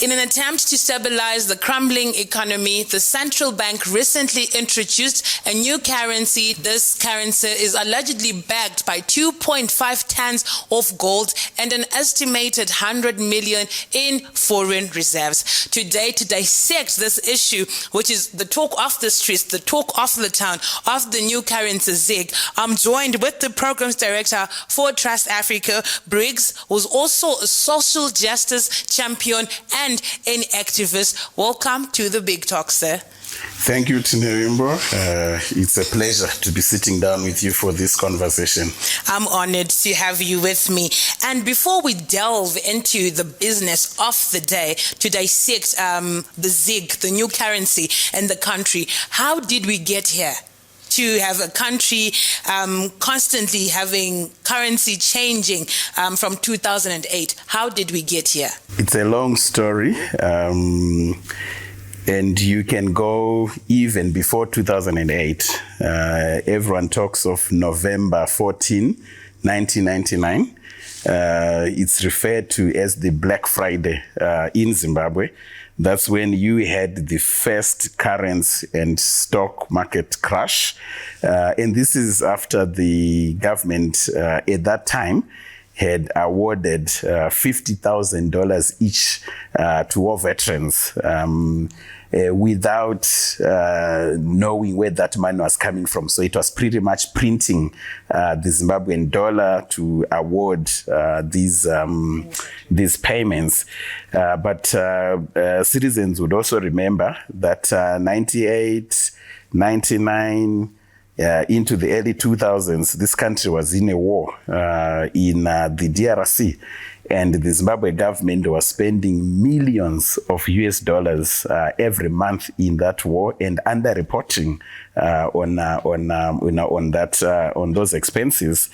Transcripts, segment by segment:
In an attempt to stabilize the crumbling economy, the central bank recently introduced a new currency. This currency is allegedly backed by 2.5 tons of gold and an estimated 100 million in foreign reserves. Today, to dissect this issue, which is the talk of the streets, the talk of the town, of the new currency ZIG, I'm joined with the programs director for Trust Africa, Briggs, who's also a social justice champion and an activist. Welcome to the Big Talk, sir. Thank you, Tinerimbo. It's a pleasure to be sitting down with you for this conversation. I'm honored to have you with me. And before we delve into the business of the day, to dissect the ZIG, the new currency in the country, how did we get here? To have a country constantly having currency changing from 2008. How did we get here? It's a long story. And you can go even before 2008. Everyone talks of November 14, 1999. It's referred to as the Black Friday in Zimbabwe. That's when you had the first currency and stock market crash. And this is after the government at that time had awarded $50,000 each to war veterans without knowing where that money was coming from. So it was pretty much printing the Zimbabwean dollar to award these payments. But citizens would also remember that 98, 99, into the early 2000s, this country was in a war in the DRC, and the Zimbabwe government was spending millions of US dollars every month in that war and underreporting on those expenses.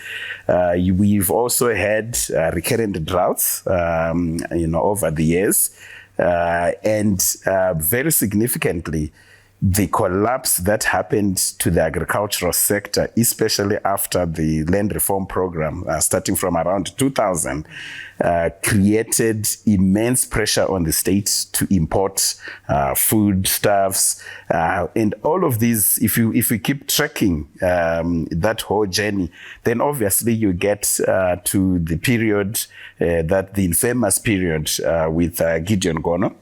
We've also had recurrent droughts, over the years, and very significantly, the collapse that happened to the agricultural sector, especially after the land reform program, starting from around 2000, created immense pressure on the state to import foodstuffs. And all of these, if you keep tracking that whole journey, then obviously you get to the period, the infamous period with Gideon Gono.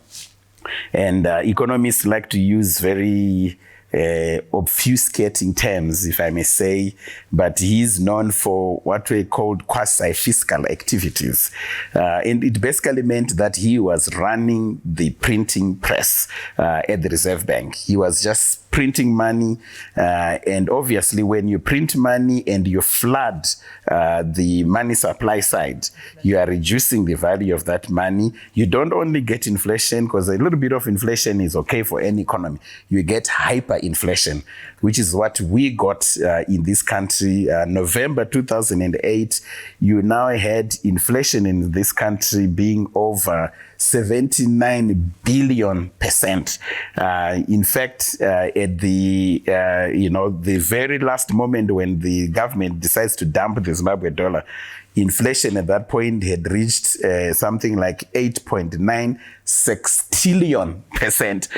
And economists like to use very obfuscating terms, if I may say, but he's known for what we called quasi-fiscal activities. And it basically meant that he was running the printing press at the Reserve Bank. He was just printing money, and obviously when you print money and you flood the money supply side, you are reducing the value of that money. You don't only get inflation, because a little bit of inflation is okay for any economy. You get hyperinflation, which is what we got in this country. November 2008, you now had inflation in this country being over 79 billion%. In fact, at the the very last moment when the government decides to dump the Zimbabwe dollar, inflation at that point had reached something like 8.9 sextillion%.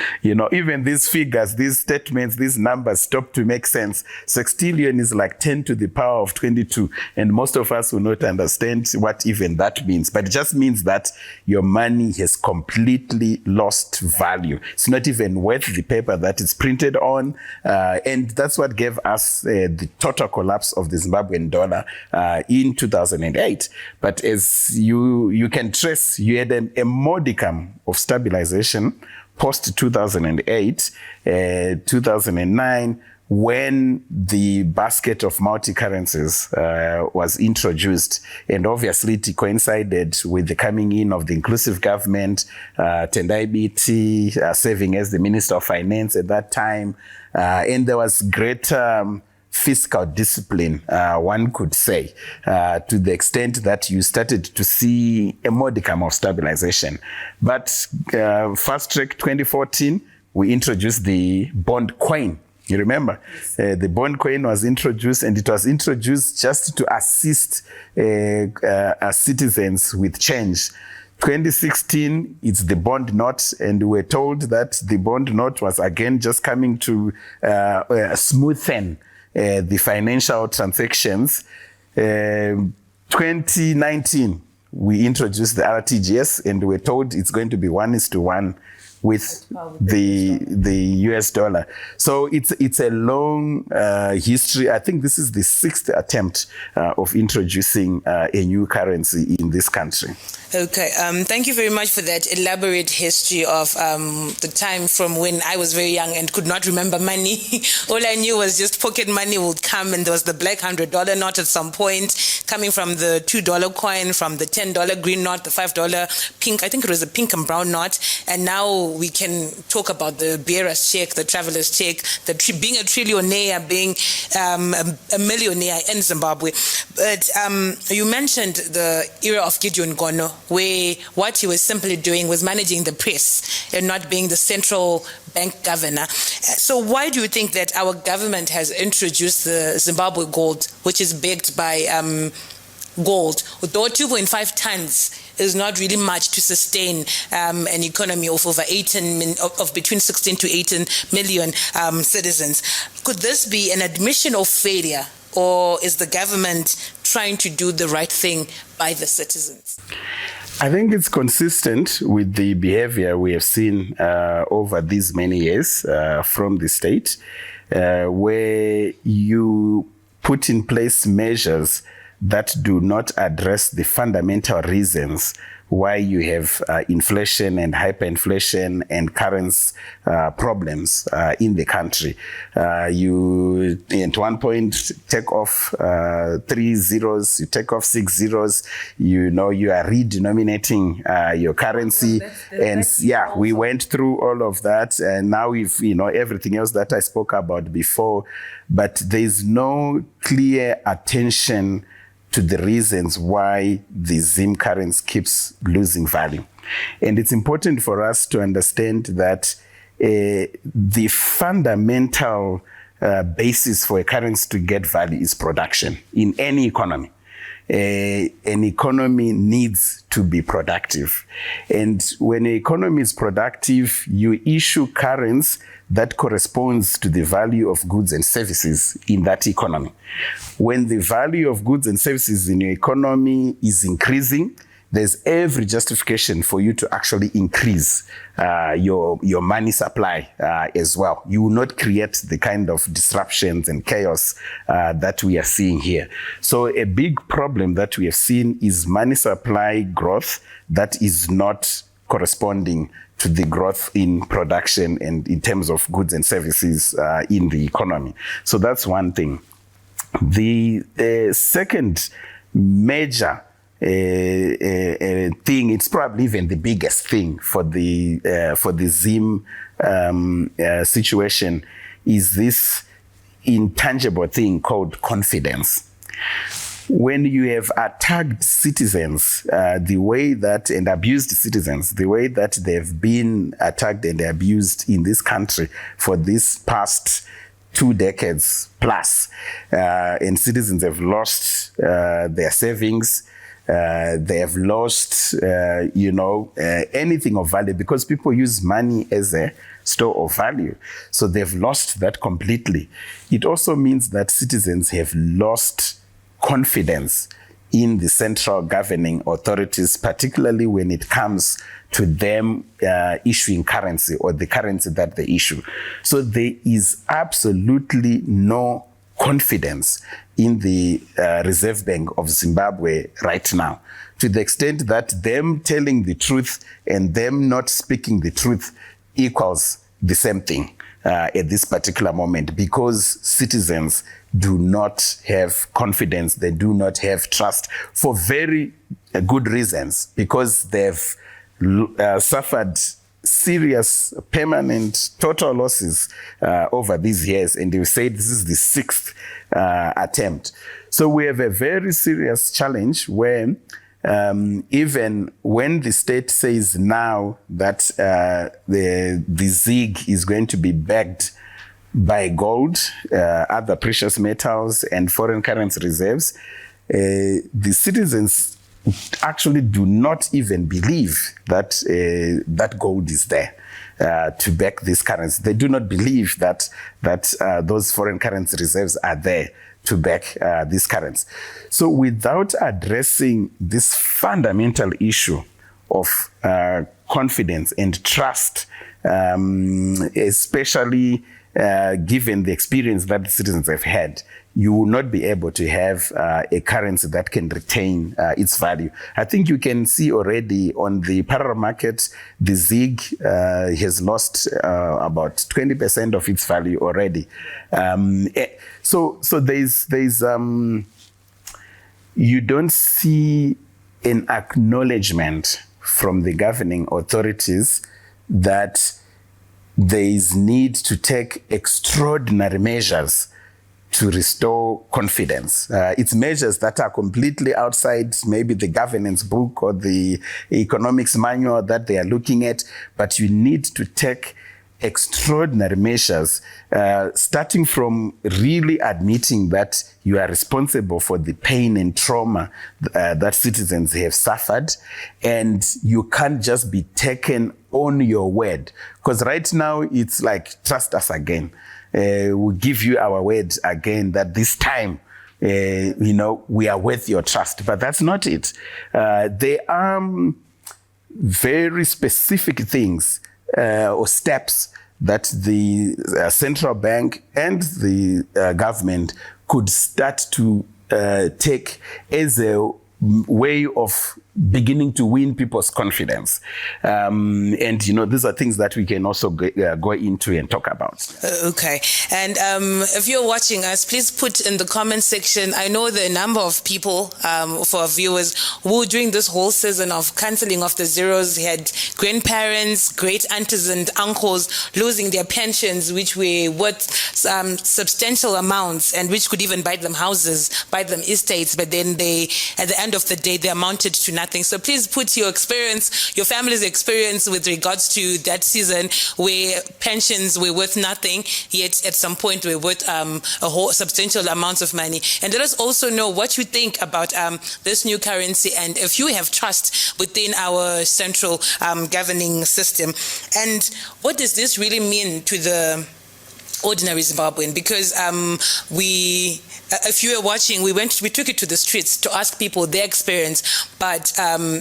Even these figures, these statements, these numbers stop to make sense. Sextillion is like 10 to the power of 22. And most of us will not understand what even that means. But it just means that your money has completely lost value. It's not even worth the paper that it's printed on. And that's what gave us the total collapse of the Zimbabwean dollar in 2008. But as you can trace, you had a modicum of stabilization post 2008, 2009, when the basket of multi-currencies was introduced. And obviously it coincided with the coming in of the inclusive government, Tendai Biti serving as the Minister of Finance at that time. And there was greater fiscal discipline, one could say, to the extent that you started to see a modicum of stabilization. But fast track 2014, we introduced the bond coin. You remember? The bond coin was introduced, and it was introduced just to assist citizens with change. 2016, it's the bond note, and we're told that the bond note was again just coming to smoothen the financial transactions. 2019, we introduced the RTGS, and we're told it's going to be 1:1 with the US dollar. So it's a long history. I think this is the 6th attempt of introducing a new currency in this country. Okay, thank you very much for that elaborate history of the time from when I was very young and could not remember money. All I knew was just pocket money would come, and there was the black $100 note at some point, coming from the $2 coin, from the $10 green note, the $5 pink, I think it was a pink and brown note, and now we can talk about the bearer's check, the traveler's check, being a trillionaire, being a millionaire in Zimbabwe. But you mentioned the era of Gideon Gono, where what he was simply doing was managing the press and not being the central bank governor. So why do you think that our government has introduced the Zimbabwe gold, which is backed by gold, although 2.5 tons is not really much to sustain an economy of over of between 16 to 18 million citizens? Could this be an admission of failure, or is the government trying to do the right thing by the citizens? I think it's consistent with the behavior we have seen over these many years from the state, where you put in place measures that do not address the fundamental reasons why you have inflation and hyperinflation and currency problems in the country. You, at one point, take off 3 zeros, you take off 6 zeros, you know, you are redenominating your currency. We went through all of that, and now we've, everything else that I spoke about before, but there's no clear attention to the reasons why the ZIM currency keeps losing value. And it's important for us to understand that the fundamental basis for a currency to get value is production in any economy. An economy needs to be productive. And when an economy is productive, you issue currency that corresponds to the value of goods and services in that economy. When the value of goods and services in your economy is increasing, there's every justification for you to actually increase your money supply as well. You will not create the kind of disruptions and chaos that we are seeing here. So a big problem that we have seen is money supply growth that is not corresponding to the growth in production and in terms of goods and services in the economy. So that's one thing. The second major thing, it's probably even the biggest thing for the ZIM situation, is this intangible thing called confidence. When you have attacked citizens the way that, and abused citizens the way that they've been attacked and abused in this country for this past 2 decades plus, and citizens have lost their savings, they have lost, anything of value, because people use money as a store of value. So they've lost that completely. It also means that citizens have lost confidence in the central governing authorities, particularly when it comes to them issuing currency or the currency that they issue. So there is absolutely no confidence in the Reserve Bank of Zimbabwe right now, to the extent that them telling the truth and them not speaking the truth equals the same thing at this particular moment, because citizens do not have confidence, they do not have trust, for very good reasons, because they've suffered serious, permanent, total losses over these years, and they say this is the 6th attempt. So we have a very serious challenge where even when the state says now that the ZIG is going to be backed by gold, other precious metals, and foreign currency reserves, the citizens actually do not even believe that that gold is there to back this currency. They do not believe that those foreign currency reserves are there to back this currency. So without addressing this fundamental issue of confidence and trust, especially given the experience that the citizens have had, you will not be able to have a currency that can retain its value. I think you can see already on the parallel market, the ZIG has lost about 20% of its value already. So there's you don't see an acknowledgement from the governing authorities that there is need to take extraordinary measures to restore confidence. It's measures that are completely outside maybe the governance book or the economics manual that they are looking at, but you need to take extraordinary measures, starting from really admitting that you are responsible for the pain and trauma that citizens have suffered, and you can't just be taken on your word. Because right now it's like, trust us again. We'll give you our word again that this time, we are worth your trust. But that's not it. There are very specific things or steps that the central bank and the government could start to take as a way of beginning to win people's confidence. And, these are things that we can also go into and talk about. Okay. And if you're watching us, please put in the comment section. I know the number of people, for our viewers, who during this whole season of cancelling of the zeros had grandparents, great aunties and uncles losing their pensions, which were worth substantial amounts and which could even buy them houses, buy them estates, but then they, at the end of the day, they amounted to nothing. So please put your experience, your family's experience with regards to that season where pensions were worth nothing, yet at some point were worth a whole substantial amounts of money. And let us also know what you think about this new currency and if you have trust within our central governing system. And what does this really mean to the ordinary Zimbabwean? Because if you were watching, we took it to the streets to ask people their experience, but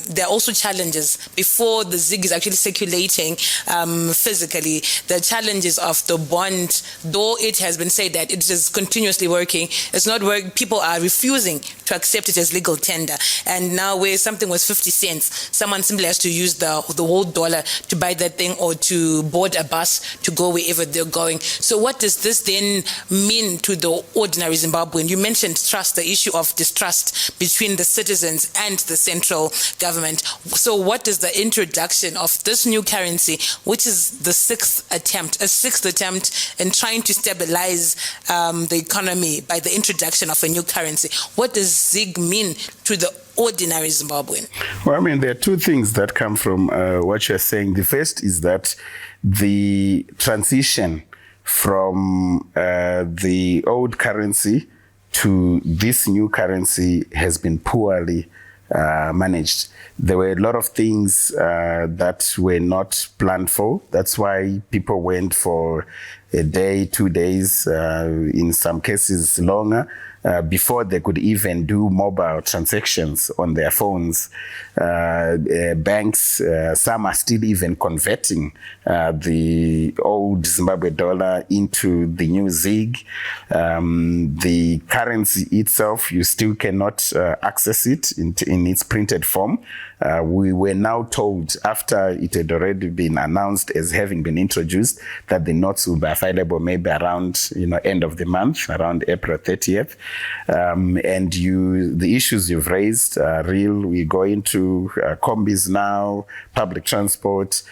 there are also challenges before the ZIG is actually circulating physically. The challenges of the bond, though it has been said that it is continuously working, it's not working. People are refusing to accept it as legal tender. And now where something was 50 cents, someone simply has to use the whole dollar to buy that thing or to board a bus to go wherever they're going. So what does this then mean to the ordinary Zimbabwean? You mentioned trust, the issue of distrust between the citizens and the central government. So what is the introduction of this new currency, which is the sixth attempt in trying to stabilize the economy by the introduction of a new currency? What does ZIG mean to the ordinary Zimbabwean? Well, there are two things that come from what you're saying. The first is that the transition from the old currency to this new currency has been poorly managed. There were a lot of things that were not planned for. That's why people went for a day, 2 days, in some cases longer, before they could even do mobile transactions on their phones. Banks, some are still even converting the old Zimbabwe dollar into the new ZIG. The currency itself, you still cannot access it in its printed form. We were now told, after it had already been announced as having been introduced, that the notes will be available maybe around end of the month, around April 30th. And the issues you've raised are real. We go into combis now, public transport.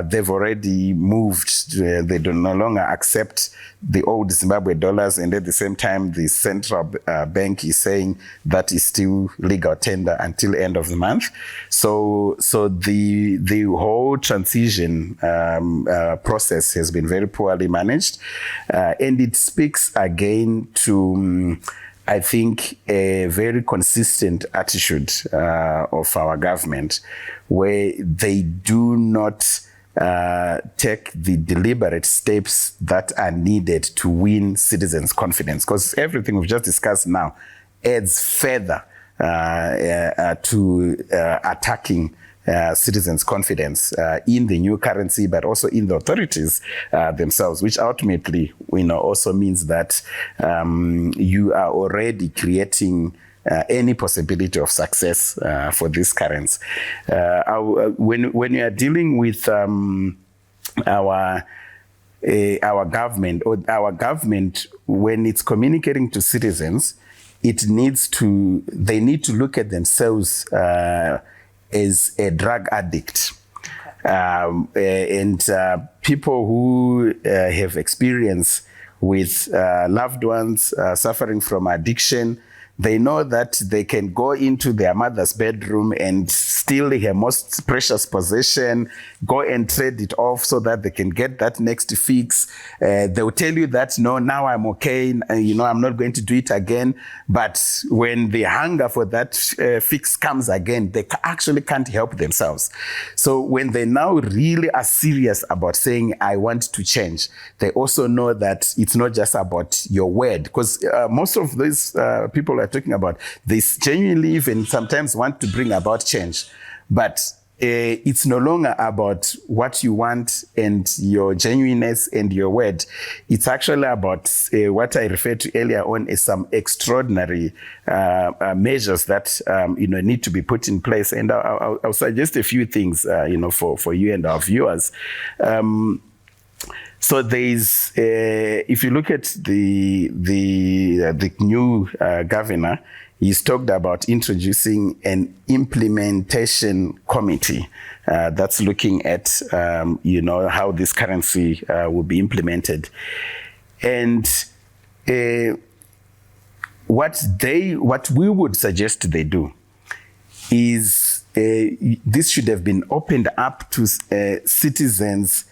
They've already moved. They do no longer accept the old Zimbabwe dollars, and at the same time, the central bank is saying that is still legal tender until end of the month. So the whole transition process has been very poorly managed, and it speaks again to I think, a very consistent attitude of our government, where they do not take the deliberate steps that are needed to win citizens' confidence. Because everything we've just discussed now adds further to attacking citizens' confidence in the new currency, but also in the authorities themselves, which ultimately, also means that you are already creating any possibility of success for this currency. When you are dealing with our government, when it's communicating to citizens, they need to look at themselves as a drug addict. And people who have experience with loved ones suffering from addiction, they know that they can go into their mother's bedroom and steal her most precious possession, go and trade it off so that they can get that next fix. They'll tell you that, no, now I'm okay, I'm not going to do it again. But when the hunger for that fix comes again, they actually can't help themselves. So when they now really are serious about saying, I want to change, they also know that it's not just about your word. Because most of these people are talking about, they genuinely even sometimes want to bring about change. But it's no longer about what you want and your genuineness and your word. It's actually about what I referred to earlier on as some extraordinary measures that need to be put in place. And I'll suggest a few things for you and our viewers. So there's, if you look at the new governor, he's talked about introducing an implementation committee that's looking at, how this currency will be implemented. And what we would suggest they do is this should have been opened up to citizens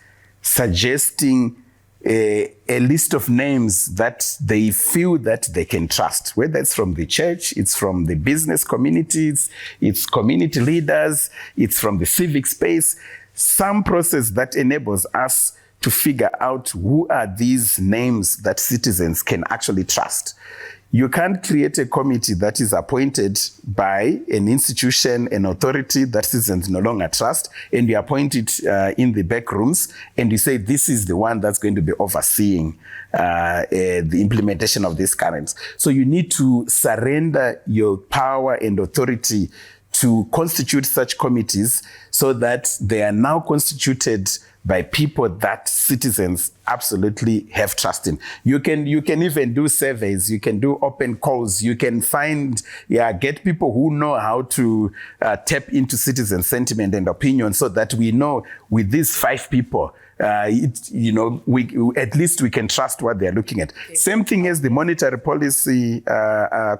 suggesting a list of names that they feel that they can trust, whether it's from the church, it's from the business communities, it's community leaders, it's from the civic space, some process that enables us to figure out who are these names that citizens can actually trust. You can't create a committee that is appointed by an institution, an authority that citizens no longer trust, and you appoint it in the back rooms, and you say this is the one that's going to be overseeing the implementation of this currency. So you need to surrender your power and authority to constitute such committees so that they are now constituted by people that citizens absolutely have trust in. You can even do surveys, you can do open calls, you can get people who know how to tap into citizen sentiment and opinion so that we know with these 5 people, at least we can trust what they're looking at. Okay. Same thing as the monetary policy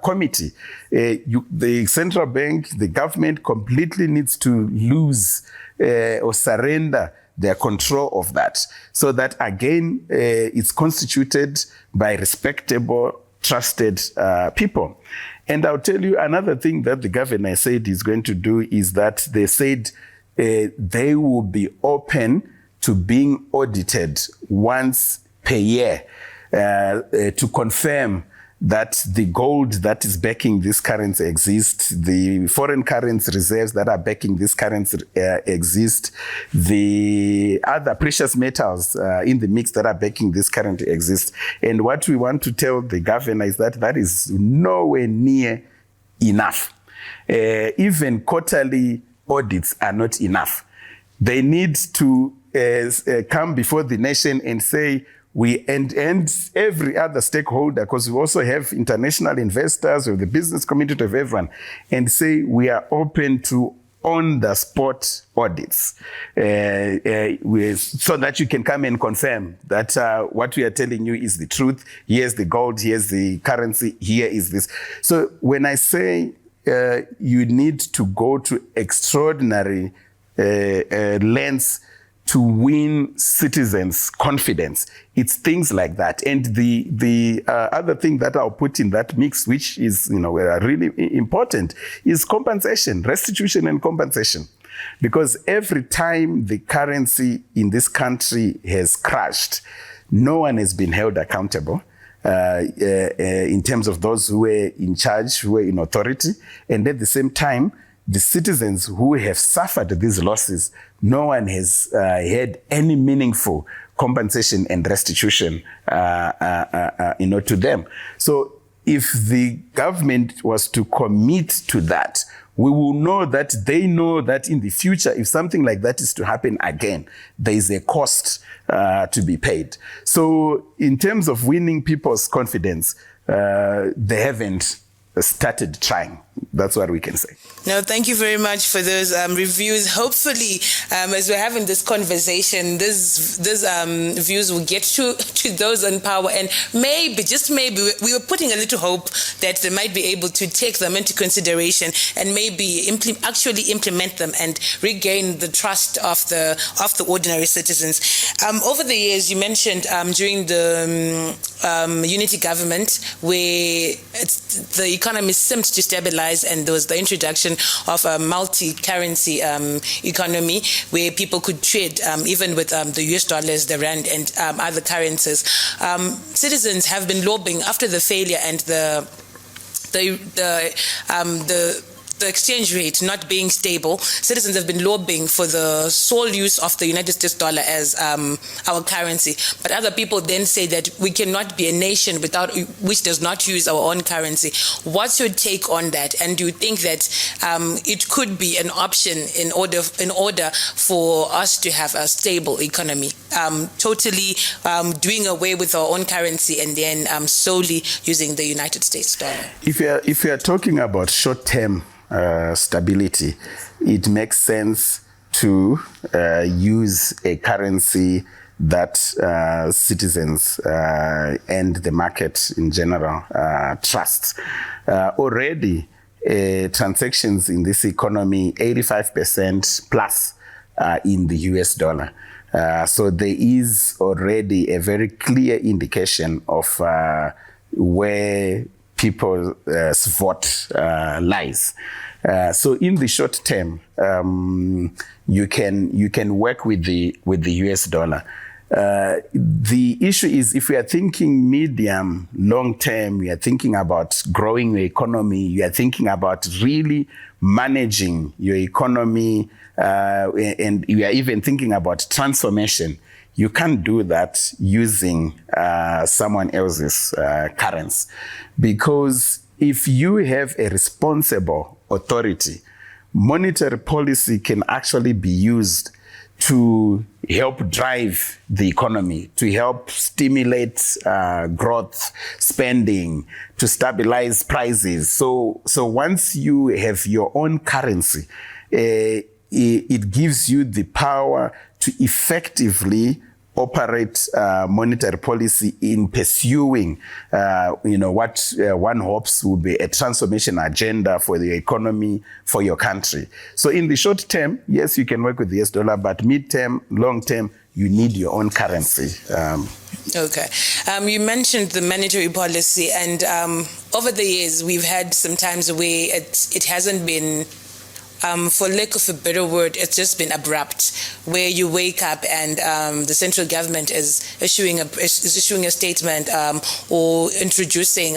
committee. The central bank, the government completely needs to lose or surrender their control of that, so that again it's constituted by respectable, trusted people. And I'll tell you another thing that the governor said he's going to do is that they said they will be open to being audited once per year to confirm that the gold that is backing this currency exists, the foreign currency reserves that are backing this currency exist, the other precious metals in the mix that are backing this currency exist. And what we want to tell the governor is that is nowhere near enough. Even quarterly audits are not enough. They need to come before the nation and say, and every other stakeholder, because we also have international investors, we have the business community, of everyone, and say we are open to on-the-spot audits so that you can come and confirm that what we are telling you is the truth. Here's the gold, here's the currency, here is this. So when I say you need to go to extraordinary lengths to win citizens' confidence. It's things like that. And the other thing that I'll put in that mix, which is really important, is compensation, restitution and compensation. Because every time the currency in this country has crashed, no one has been held accountable in terms of those who were in charge, who were in authority. And at the same time, the citizens who have suffered these losses, no one has had any meaningful compensation and restitution to them. So if the government was to commit to that, we will know that they know that in the future, if something like that is to happen again, there is a cost to be paid. So in terms of winning people's confidence, they haven't started trying. That's what we can say. No, thank you very much for those reviews. Hopefully, as we're having this conversation, these views will get to those in power, and maybe, just maybe, we were putting a little hope that they might be able to take them into consideration and maybe actually implement them and regain the trust of the ordinary citizens. Over the years, you mentioned during the unity government, where the economy seemed to stabilize, and there was the introduction of a multi-currency economy where people could trade even with the US dollars, the rand, and other currencies. Citizens have been lobbying after the failure and the exchange rate not being stable. Citizens have been lobbying for the sole use of the United States dollar as our currency. But other people then say that we cannot be a nation which does not use our own currency. What's your take on that? And do you think that it could be an option in order for us to have a stable economy, totally doing away with our own currency and then solely using the United States dollar? If you are talking about short-term stability, it makes sense to use a currency that citizens and the market in general trust. Already, transactions in this economy, 85% plus in the US dollar. So there is already a very clear indication of where people's vote lies. So in the short term, you can work with the US dollar. The issue is, if we are thinking medium, long term, we are thinking about growing your economy, you are thinking about really managing your economy, and you are even thinking about transformation. You can't do that using someone else's currency, because if you have a responsible authority, monetary policy can actually be used to help drive the economy, to help stimulate growth, spending, to stabilize prices. So once you have your own currency, it gives you the power to effectively operate monetary policy in pursuing, what one hopes will be a transformation agenda for the economy, for your country. So in the short term, yes, you can work with the US dollar, but mid-term, long-term, you need your own currency. Okay. You mentioned the monetary policy, and over the years, we've had some times where it hasn't been, for lack of a better word, it's just been abrupt, where you wake up and the central government is issuing a statement or introducing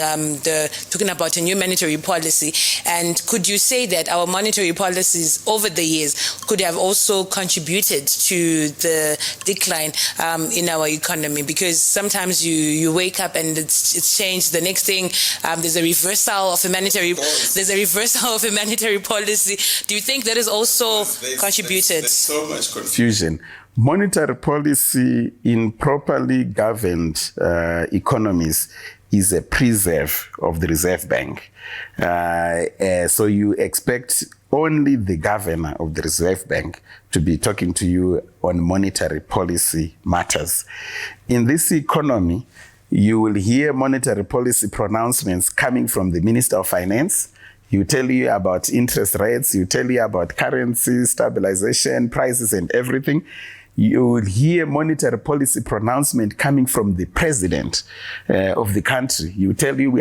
talking about a new monetary policy. And could you say that our monetary policies over the years could have also contributed to the decline in our economy? Because sometimes you wake up and it's changed. The next thing, there's a reversal of a monetary policy. Do you think that has also contributed? There's so much confusion. Monetary policy in properly governed economies is a preserve of the Reserve Bank. So you expect only the governor of the Reserve Bank to be talking to you on monetary policy matters. In this economy, you will hear monetary policy pronouncements coming from the Minister of Finance. You tell you about interest rates, you tell you about currency, stabilization, prices, and everything. you will hear monetary policy pronouncement coming from the president of the country. You tell you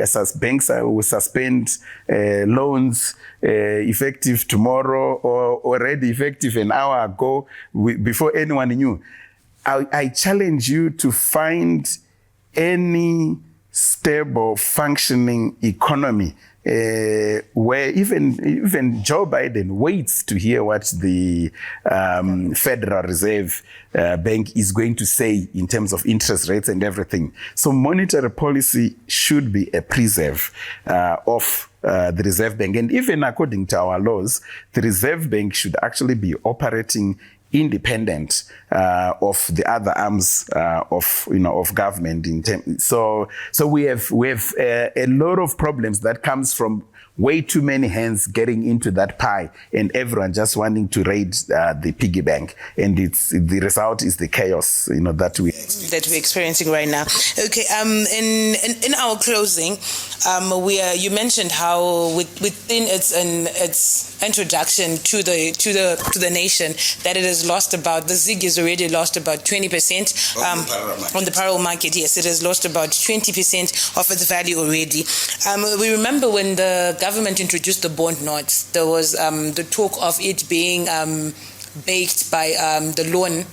banks will suspend loans effective tomorrow or already effective an hour ago before anyone knew. I challenge you to find any stable, functioning economy where even Joe Biden waits to hear what the Federal Reserve Bank is going to say in terms of interest rates and everything. So monetary policy should be a preserve of the Reserve Bank. And even according to our laws, the Reserve Bank should actually be operating independent of the other arms of government. So we have a lot of problems that comes from way too many hands getting into that pie and everyone just wanting to raid the piggy bank, and the result is the chaos that we're experiencing right now. Okay, in our closing, you mentioned how within its introduction to the nation that it has lost about, the ZIG has already lost about 20% on the parallel market. Yes, it has lost about 20% of its value already. We remember when the government introduced the bond notes, there was the talk of it being baked by the loan.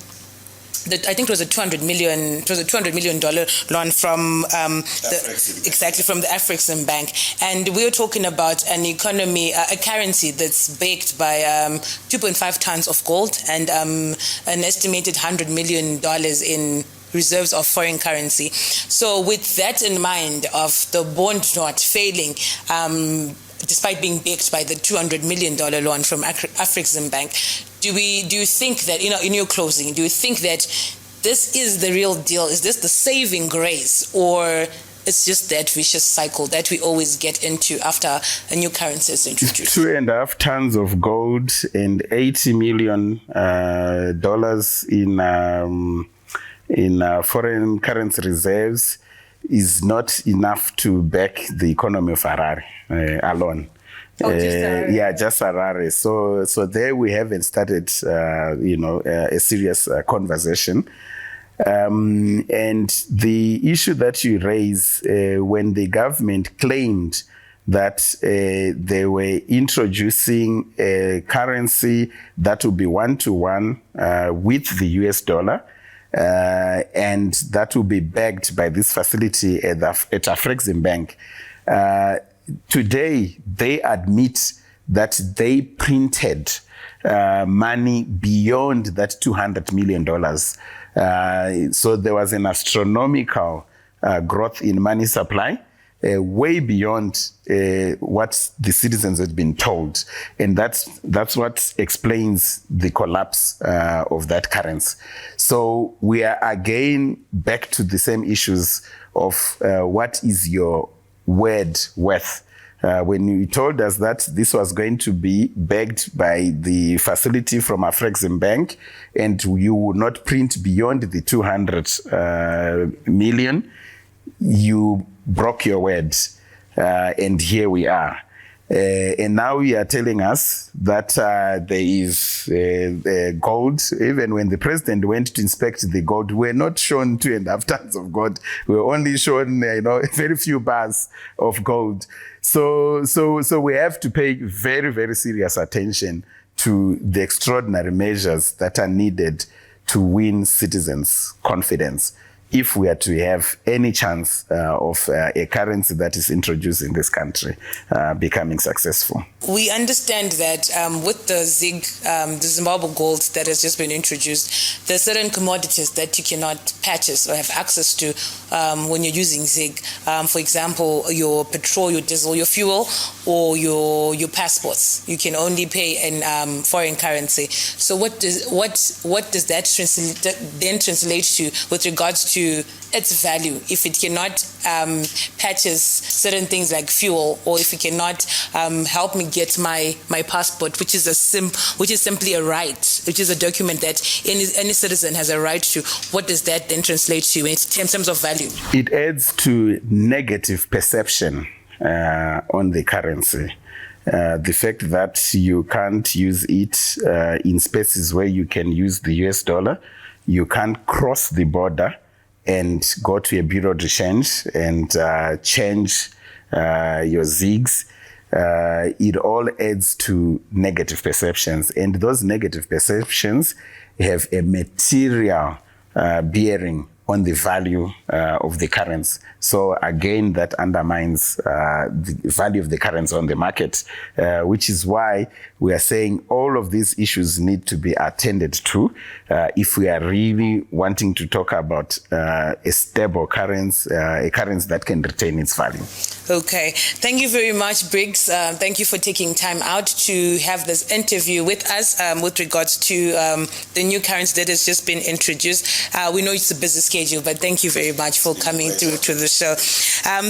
I think it was a $200 million loan from from the African Bank, and we were talking about an economy, a currency that's baked by 2.5 tons of gold and an estimated $100 million in reserves of foreign currency. So with that in mind, of the bond not failing, despite being backed by the $200 million loan from African Bank, do you think that, in your closing, do you think that this is the real deal? Is this the saving grace, or it's just that vicious cycle that we always get into after a new currency is introduced? 2.5 tons of gold and $80 million in foreign currency reserves is not enough to back the economy of Harare alone. Just Harare. So there we haven't started, a serious conversation. And the issue that you raise, when the government claimed that they were introducing a currency that would be 1-to-1 with the US dollar, and that will be backed by this facility at African Bank. Today, they admit that they printed money beyond that $200 million. So there was an astronomical growth in money supply, way beyond what the citizens had been told. And that's what explains the collapse of that currency. So we are again back to the same issues of what is your word worth. When you told us that this was going to be backed by the facility from African Bank and you would not print beyond the 200 million, you broke your word. And here we are. And now you are telling us that there is gold. Even when the president went to inspect the gold, we were not shown 2.5 tons of gold. We were only shown, very few bars of gold. So we have to pay very, very serious attention to the extraordinary measures that are needed to win citizens' confidence if we are to have any chance of a currency that is introduced in this country becoming successful. We understand that with the ZIG, the Zimbabwe gold that has just been introduced, there are certain commodities that you cannot purchase or have access to when you're using ZIG. For example, your petrol, your diesel, your fuel, or your passports. You can only pay in foreign currency. So what does that then translate to with regards to its value? If it cannot purchase certain things like fuel, or if it cannot help me get my passport, which is simply a right, which is a document that any citizen has a right to, what does that then translate to in terms of value? It adds to negative perception on the currency. The fact that you can't use it in spaces where you can use the US dollar you can't cross the border and go to a bureau de change and change your ZIGs. It all adds to negative perceptions, and those negative perceptions have a material bearing on the value of the currency. So again, that undermines the value of the currency on the market, which is why we are saying all of these issues need to be attended to if we are really wanting to talk about a stable currency, a currency that can retain its value. Okay, thank you very much, Briggs. Thank you for taking time out to have this interview with us with regards to the new currency that has just been introduced. We know it's a busy schedule, but thank you very much for coming through to the show.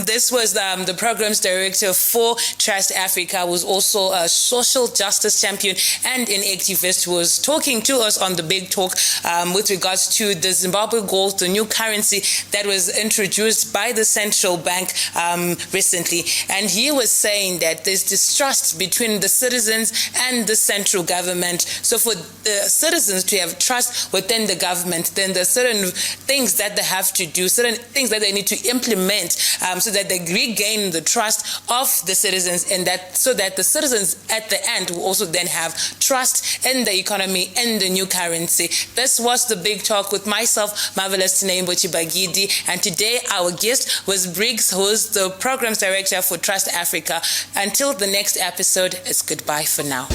This was the programs director for Trust Africa, who was also a social justice champion and an activist, who was talking to us on the Big Talk with regards to the Zimbabwe gold, the new currency that was introduced by the central bank recently. And he was saying that there's distrust between the citizens and the central government. So for the citizens to have trust within the government, then there are certain things that they have to do, certain things that they need to implement so that they regain the trust of the citizens, and that so that the citizens at the end will also then have trust in the economy and the new currency. This was the Big Talk with myself, Marvelous Tineimbo Chibagidi, and today our guest was Briggs, who is the Programs Director for Trust Africa. Until the next episode, it's goodbye for now.